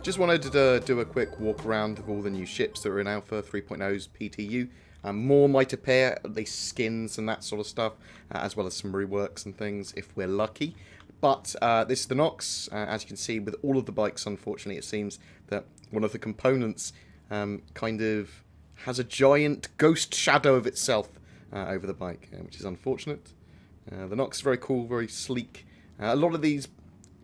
just wanted to do a quick walk around of all the new ships that are in Alpha 3.0's PTU. More might appear, at least skins and that sort of stuff, as well as some reworks and things if we're lucky. But this is the Nox. As you can see, with all of the bikes, unfortunately, it seems that one of the components kind of has a giant ghost shadow of itself over the bike, which is unfortunate. The Nox is very cool, very sleek. A lot of these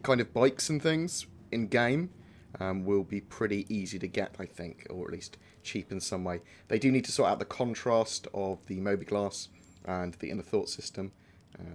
kind of bikes and things in-game will be pretty easy to get, I think, or at least cheap in some way. They do need to sort out the contrast of the Moby-Glass and the inner thought system.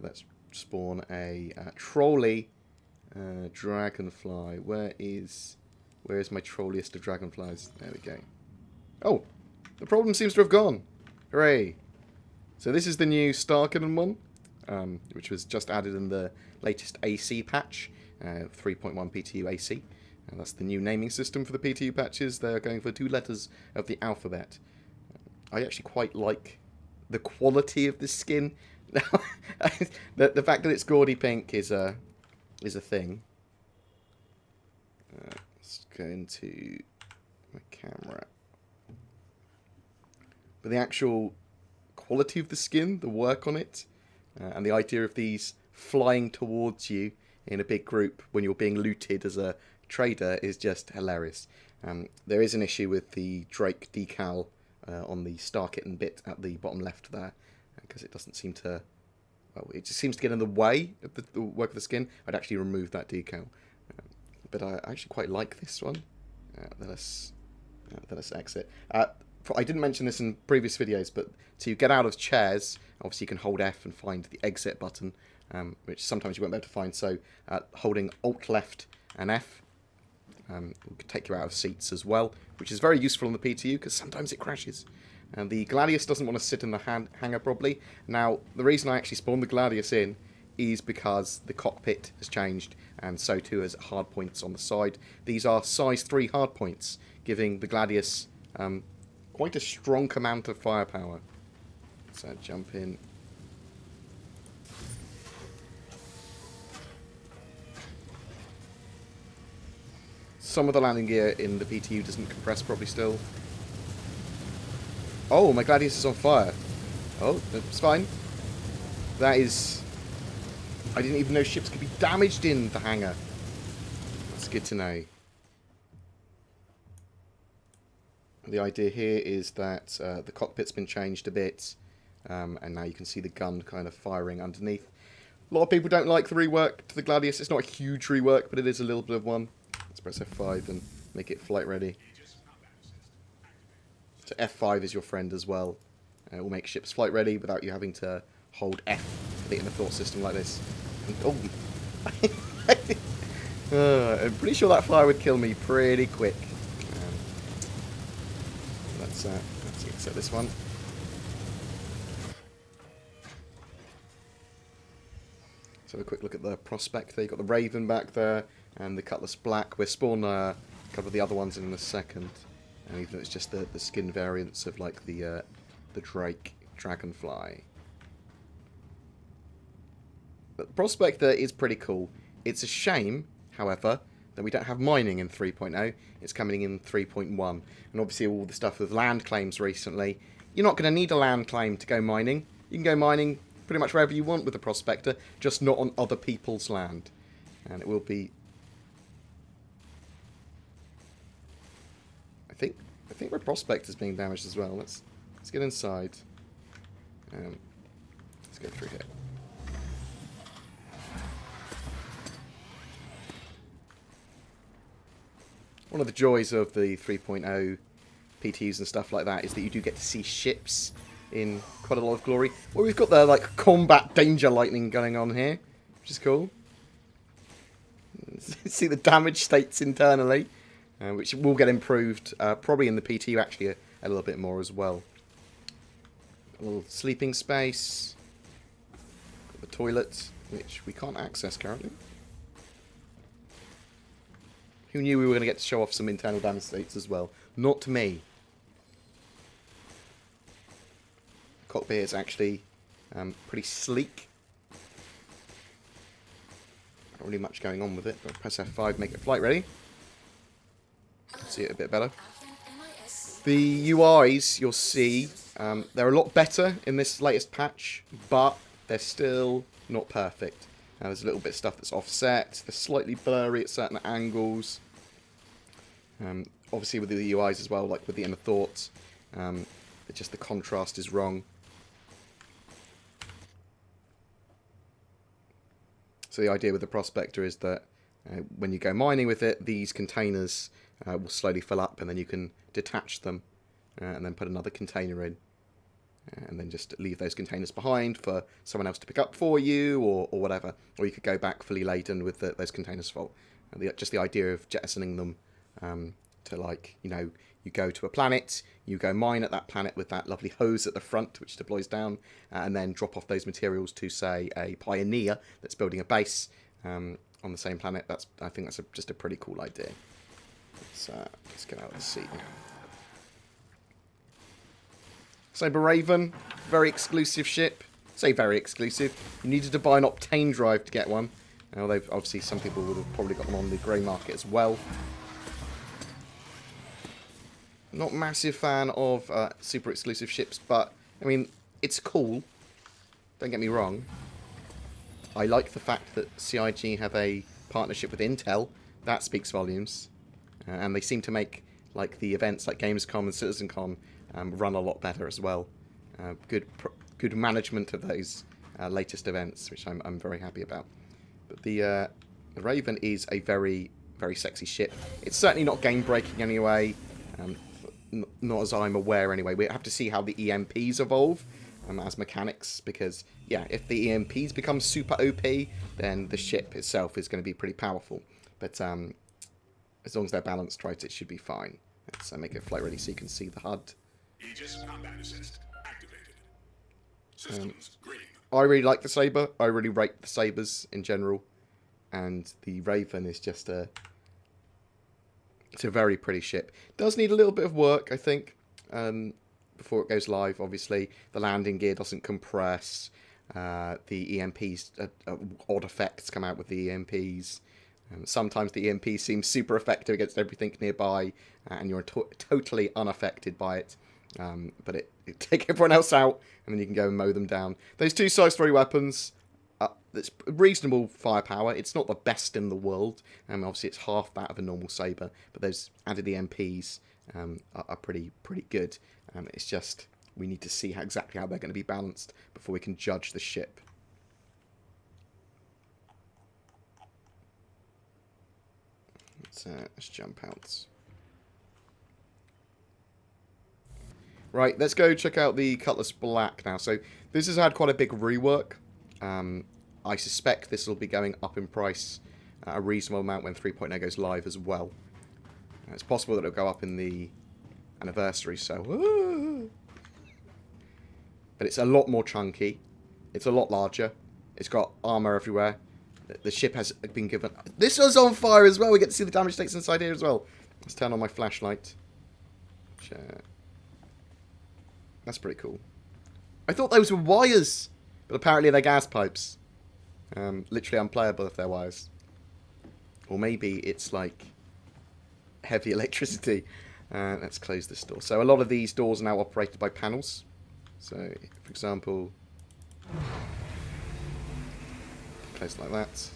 Let's spawn a trolley Dragonfly. Where is my trolliest of Dragonflies? There we go. Oh, the problem seems to have gone. Hooray! So this is the new StarEngine one, which was just added in the latest AC patch, 3.1 PTU AC. And that's the new naming system for the PTU patches. They're going for 2 letters of the alphabet. I actually quite like the quality of this skin. the fact that it's gaudy pink is a thing. Let's go into my camera. But the actual quality of the skin, the work on it, and the idea of these flying towards you in a big group when you're being looted as a trader is just hilarious. There is an issue with the Drake decal on the StarEngine bit at the bottom left there, because it doesn't seem to, well, it just seems to get in the way of the work of the skin. I'd actually remove that decal, but I actually quite like this one. Let us exit. I didn't mention this in previous videos, but to get out of chairs, obviously you can hold F and find the exit button, which sometimes you won't be able to find. So holding Alt Left and F will take you out of seats as well, which is very useful on the PTU because sometimes it crashes. And the Gladius doesn't want to sit in the hangar properly. Now, the reason I actually spawned the Gladius in is because the cockpit has changed, and so too has hard points on the side. These are size 3 hard points, giving the Gladius quite a strong amount of firepower. So jump in. Some of the landing gear in the PTU doesn't compress properly still. Oh, my Gladius is on fire. Oh, that's fine. That is... I didn't even know ships could be damaged in the hangar. That's good to know. The idea here is that the cockpit's been changed a bit, and now you can see the gun kind of firing underneath. A lot of people don't like the rework to the Gladius. It's not a huge rework, but it is a little bit of one. Let's press F5 and make it flight ready. So F5 is your friend as well. It will make ships flight ready without you having to hold F for the inner thought system like this. And, oh, I'm pretty sure that fire would kill me pretty quick. Let's exit this one. Let's have a quick look at the Prospector. You've got the Raven back there and the Cutlass Black. We'll spawn a couple of the other ones in a second. And even though it's just the skin variants of like the Drake Dragonfly. But the Prospector is pretty cool. It's a shame, however, that we don't have mining in 3.0. It's coming in 3.1. And obviously all the stuff with land claims recently. You're not going to need a land claim to go mining. You can go mining pretty much wherever you want with the Prospector, just not on other people's land. And it will be... I think my Prospector's being damaged as well. Let's get inside. Let's go through here. One of the joys of the 3.0 PTUs and stuff like that is that you do get to see ships in quite a lot of glory. Well, we've got the like combat danger lightning going on here, which is cool. See the damage states internally, which will get improved probably in the PTU actually a little bit more as well. A little sleeping space, the toilet, which we can't access currently. Who knew we were going to get to show off some internal damage states as well? Not me. Cockpit is actually pretty sleek. Not really much going on with it, but press F5, make it flight ready. see it a bit better. The UIs, you'll see, they're a lot better in this latest patch, but they're still not perfect. There's a little bit of stuff that's offset. They're slightly blurry at certain angles. Obviously with the UIs as well, like with the inner thoughts, just the contrast is wrong. So the idea with the Prospector is that when you go mining with it, these containers will slowly fill up, and then you can detach them and then put another container in. And then just leave those containers behind for someone else to pick up for you, or whatever. Or you could go back fully laden with those containers full. Just the idea of jettisoning them to, like, you know, you go to a planet, you go mine at that planet with that lovely hose at the front, which deploys down, and then drop off those materials to, say, a pioneer that's building a base on the same planet. I think that's just a pretty cool idea. Let's get out of the seat now. Saber Raven, very exclusive ship. Say very exclusive. You needed to buy an Octane drive to get one. Although obviously some people would have probably got one on the grey market as well. Not massive fan of super exclusive ships, but I mean, it's cool. Don't get me wrong. I like the fact that CIG have a partnership with Intel. That speaks volumes. And they seem to make like the events like Gamescom and CitizenCon run a lot better as well. Good management of those latest events, which I'm very happy about. But the Raven is a very, very sexy ship. It's certainly not game-breaking anyway, not as I'm aware anyway. We have to see how the EMPs evolve as mechanics, because, yeah, if the EMPs become super OP, then the ship itself is going to be pretty powerful. But as long as they're balanced right, it should be fine. Let's make it flight ready so you can see the HUD. Aegis combat assist activated. Systems green. I really like the Saber. I really rate the Sabers in general. And the Raven is just it's a very pretty ship. Does need a little bit of work, I think, before it goes live, obviously. The landing gear doesn't compress. The EMPs, odd effects come out with the EMPs. Sometimes the EMP seems super effective against everything nearby, and you're totally unaffected by it. But it take everyone else out, and then you can go and mow them down. Those two size 3 weapons, it's reasonable firepower. It's not the best in the world. Obviously, it's half that of a normal Saber, but those added EMPs are pretty good. It's just we need to see exactly how they're going to be balanced before we can judge the ship. Let's jump out. Right, let's go check out the Cutlass Black now. So this has had quite a big rework. I suspect this will be going up in price a reasonable amount when 3.0 goes live as well. It's possible that it'll go up in the anniversary, so... But it's a lot more chunky. It's a lot larger. It's got armor everywhere. The ship has been given... This was on fire as well. We get to see the damage stakes inside here as well. Let's turn on my flashlight. That's pretty cool. I thought those were wires, but apparently they're gas pipes. Literally unplayable if they're wires. Or maybe it's like heavy electricity. Let's close this door. So a lot of these doors are now operated by panels. So, for example... Close like that.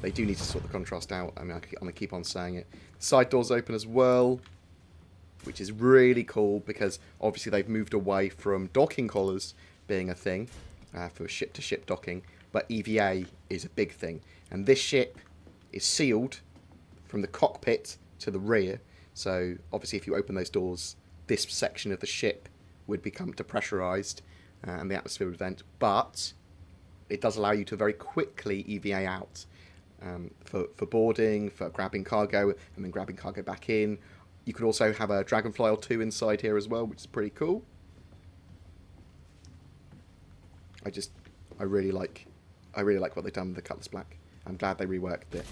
They do need to sort the contrast out. I mean, I'm going to keep on saying it. Side doors open as well, which is really cool because obviously they've moved away from docking collars being a thing for ship-to-ship docking, but EVA is a big thing. And this ship is sealed from the cockpit to the rear, so obviously if you open those doors, this section of the ship would become depressurized and the atmosphere would vent, but it does allow you to very quickly EVA out for boarding, for grabbing cargo, and then grabbing cargo back in. You could also have a Dragonfly or 2 inside here as well, which is pretty cool. I really like what they've done with the Cutlass Black. I'm glad they reworked it.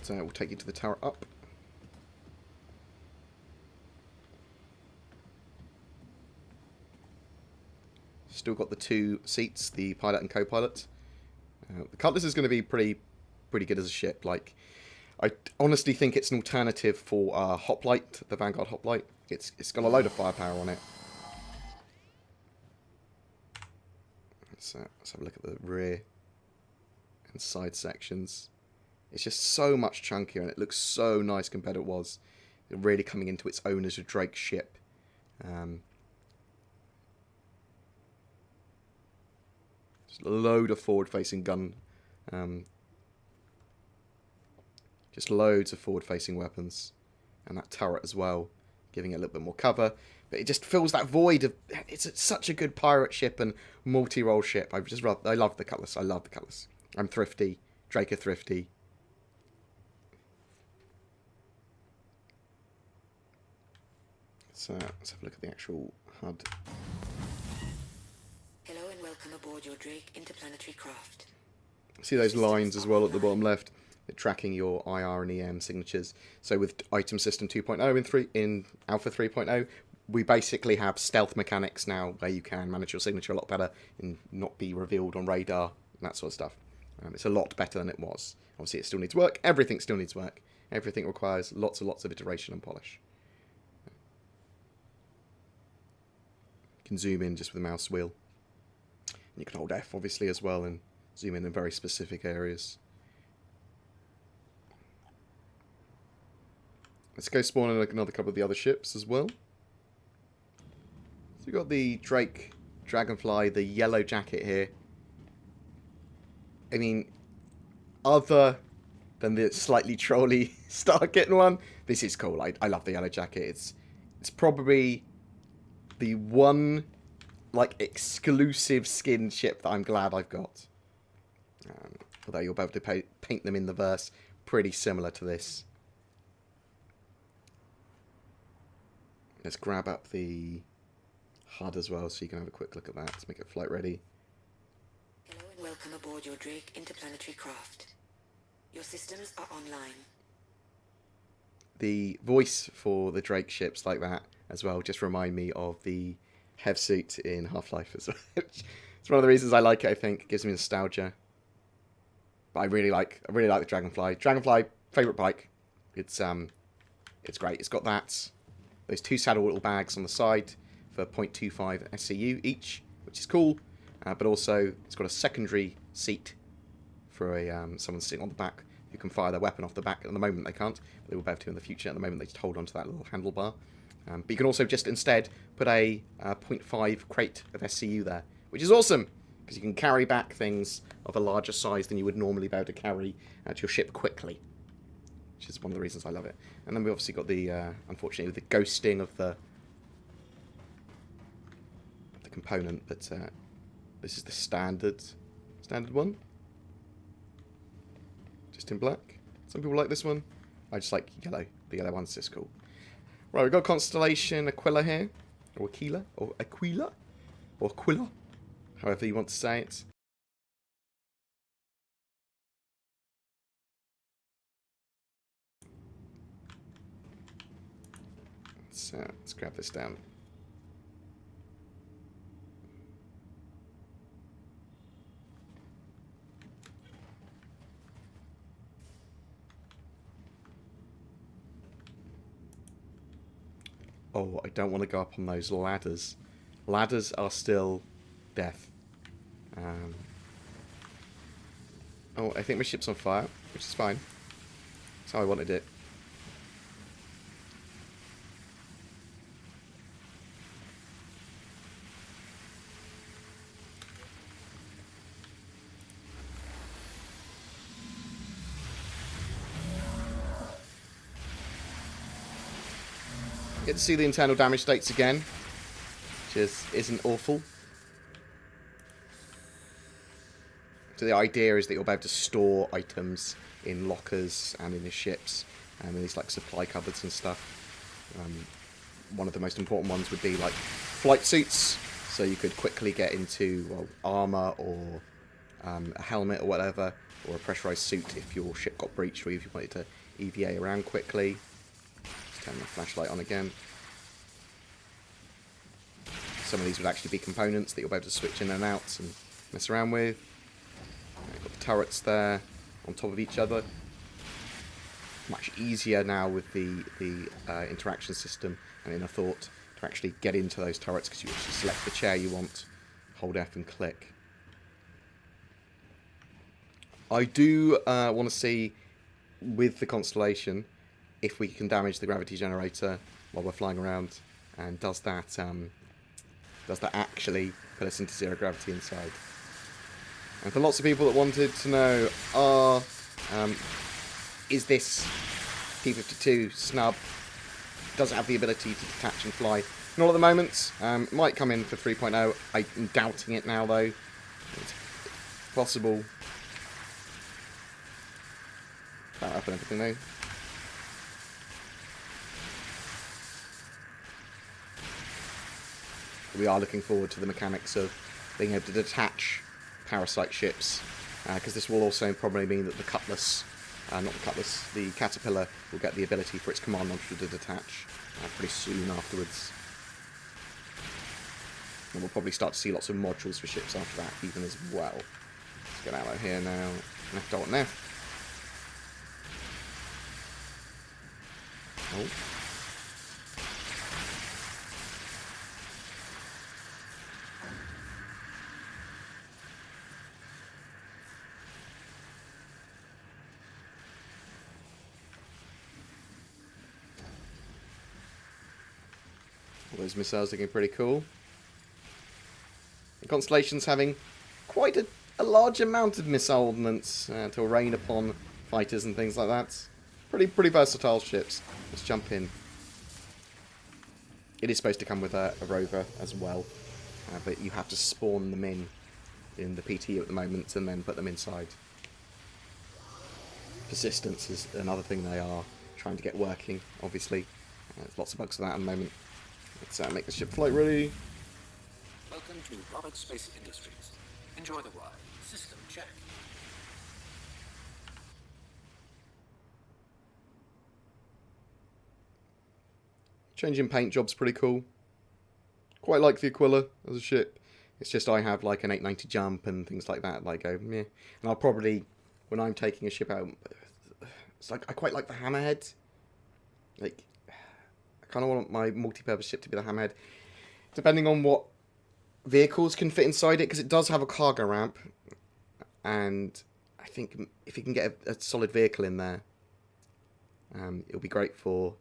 That will take you to the tower up. Still got the 2 seats, the pilot and co-pilot. The Cutlass is going to be pretty pretty good as a ship. Like, I honestly think it's an alternative for Hoplite, the Vanguard Hoplite. It's got a load of firepower on it. Let's have a look at the rear and side sections. It's just so much chunkier, and it looks so nice compared to what it was. It really coming into its own as a Drake ship. Just a load of forward-facing gun. Just loads of forward-facing weapons. And that turret as well, giving it a little bit more cover. But it just fills that void of... It's such a good pirate ship and multi-role ship. I love the Cutlass. I love the Cutlass. I'm thrifty. Drake are thrifty. So let's have a look at the actual HUD. Hello and welcome aboard your Drake interplanetary craft. See those lines as well at the bottom left? They're tracking your IR and EM signatures. So with Item System 2.0 in Alpha 3.0, we basically have stealth mechanics now where you can manage your signature a lot better and not be revealed on radar and that sort of stuff. It's a lot better than it was. Obviously, it still needs work. Everything still needs work. Everything requires lots and lots of iteration and polish. You can zoom in just with the mouse wheel. And you can hold F, obviously, as well, and zoom in very specific areas. Let's go spawn in another couple of the other ships as well. So we've got the Drake Dragonfly, the yellow jacket here. I mean, other than the slightly trolly Starkitten one, this is cool. I love the yellow jacket. It's probably the one like exclusive skin ship that I'm glad I've got. Although you'll be able to paint them in the verse pretty similar to this. Let's grab up the HUD as well so you can have a quick look at that to make it flight ready. Hello and welcome aboard your Drake interplanetary craft. Your systems are online. The voice for the Drake ships like that as well just remind me of the Hev suit in Half-Life as well. It's one of the reasons I like it, I think. It gives me nostalgia. But I really like the Dragonfly. Dragonfly, favourite bike. It's great. It's got those two saddle little bags on the side for 0.25 SCU each, which is cool. But also, it's got a secondary seat for someone sitting on the back who can fire their weapon off the back. At the moment, they can't. But they will be able to in the future. At the moment, they just hold onto that little handlebar. But you can also just instead put a 0.5 crate of SCU there, which is awesome, because you can carry back things of a larger size than you would normally be able to carry to your ship quickly, which is one of the reasons I love it. And then we obviously got the, unfortunately, the ghosting of the component, but this is the standard one, just in black. Some people like this one. I just like yellow. The yellow one's just cool. Right, we've got Constellation Aquila here, or Aquila, or Aquila, or Aquila, however you want to say it. Let's grab this down. Oh, I don't want to go up on those ladders. Ladders are still death. Oh, I think my ship's on fire, which is fine. That's how I wanted it. Get to see the internal damage states again, which isn't awful. So the idea is that you'll be able to store items in lockers and in your ships, and in these like supply cupboards and stuff. One of the most important ones would be like flight suits, so you could quickly get into armor or a helmet or whatever, or a pressurized suit if your ship got breached or if you wanted to EVA around quickly. Turn the flashlight on again. Some of these would actually be components that you'll be able to switch in and out and mess around with. Got the turrets there. on top of each other. Much easier now with the interaction system and Inner Thought to actually get into those turrets, because you actually select the chair you want, hold F and click. I do want to see, with the Constellation, if we can damage the gravity generator while we're flying around, and does that actually put us into zero gravity inside? And for lots of people that wanted to know, is this P-52 snub, does it have the ability to detach and fly? Not at the moment. It might come in for 3.0. I'm doubting it now, though. It's possible. Power up and everything, though. We are looking forward to the mechanics of being able to detach parasite ships, because this will also probably mean that the Cutlass, not the Cutlass, the Caterpillar will get the ability for its command module to detach pretty soon afterwards. And we'll probably start to see lots of modules for ships after that even as well. Let's get out of here now. Left alt and F. Oh. All those missiles looking pretty cool. The Constellation's having quite a large amount of missile ordnance to rain upon fighters and things like that. Pretty versatile ships. Let's jump in. It is supposed to come with a rover as well, but you have to spawn them in the PTU at the moment and then put them inside. Persistence is another thing they are trying to get working, obviously. There's lots of bugs for that at the moment. Let's make the ship flight ready. Welcome to Robert Space Industries. Enjoy the ride. System check. Changing paint job's pretty cool. Quite like the Aquila as a ship. It's just I have like an 890 jump and things like that. Like, meh. And I'll probably, when I'm taking a ship out, it's like I quite like the Hammerhead. Like, I kind of want my multi-purpose ship to be the Hammerhead, depending on what vehicles can fit inside it, because it does have a cargo ramp, and I think if you can get a solid vehicle in there, it'll be great for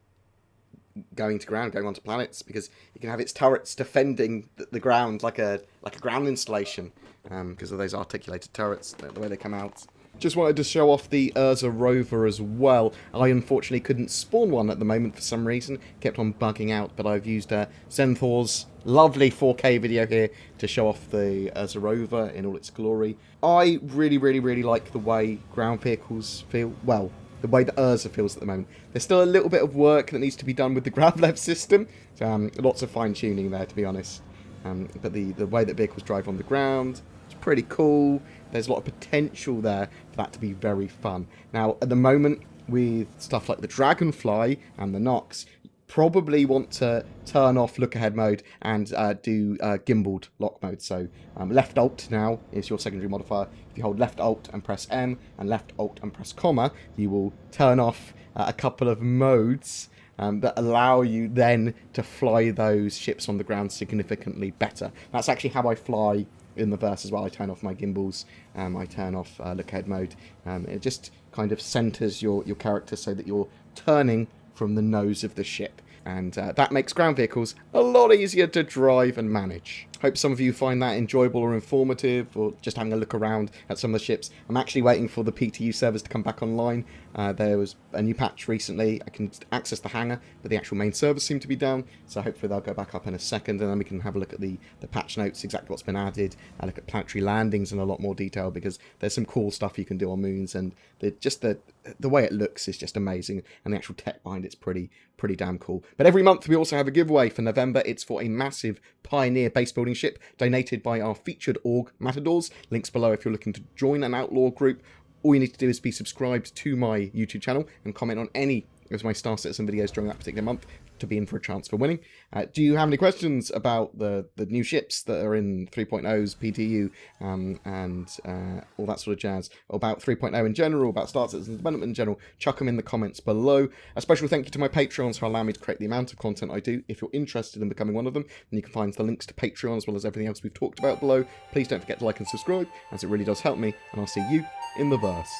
going to ground, going onto planets, because you can have its turrets defending the ground like a ground installation, because of those articulated turrets, the way they come out. Just wanted to show off the Ursa rover as well. I unfortunately couldn't spawn one at the moment for some reason. Kept on bugging out, but I've used Zenthor's lovely 4K video here to show off the Ursa rover in all its glory. I really like the way ground vehicles feel. Well, the way the Ursa feels at the moment. There's still a little bit of work that needs to be done with the grav-lev system. Lots of fine-tuning there, to be honest. But the way that vehicles drive on the ground, it's pretty cool. There's a lot of potential there for that to be very fun. Now, at the moment, with stuff like the Dragonfly and the Nox, you probably want to turn off look-ahead mode and do gimbaled lock mode. So left alt now is your secondary modifier. If you hold left alt and press M and left alt and press comma, you will turn off a couple of modes that allow you then to fly those ships on the ground significantly better. That's actually how I fly in the verse as well. I turn off my gimbals, I turn off look ahead mode. It just kind of centers your character so that you're turning from the nose of the ship, and that makes ground vehicles a lot easier to drive and manage. Hope some of you find that enjoyable or informative, or just having a look around at some of the ships. I'm actually waiting for the PTU servers to come back online. There was a new patch recently. I can access the hangar, but the actual main servers seem to be down, so hopefully they'll go back up in a second, and then we can have a look at the patch notes, exactly what's been added, and look at planetary landings in a lot more detail, because there's some cool stuff you can do on moons, and the way it looks is just amazing, and the actual tech behind it's pretty damn cool. But every month we also have a giveaway for November. It's for a massive Pioneer base building ship donated by our featured org Matadors. Links below if you're looking to join an outlaw group. All you need to do is be subscribed to my YouTube channel and comment on any of my star sets and videos during that particular month. to be in for a chance for winning. Do you have any questions about the new ships that are in 3.0's PTU and all that sort of jazz, or about 3.0 in general, about Star Citizen development in general? Chuck them in the comments below. A special thank you to my Patreons for allowing me to create the amount of content I do. If you're interested in becoming one of them, then you can find the links to Patreon as well as everything else we've talked about below. Please don't forget to like and subscribe, as it really does help me, and I'll see you in the verse.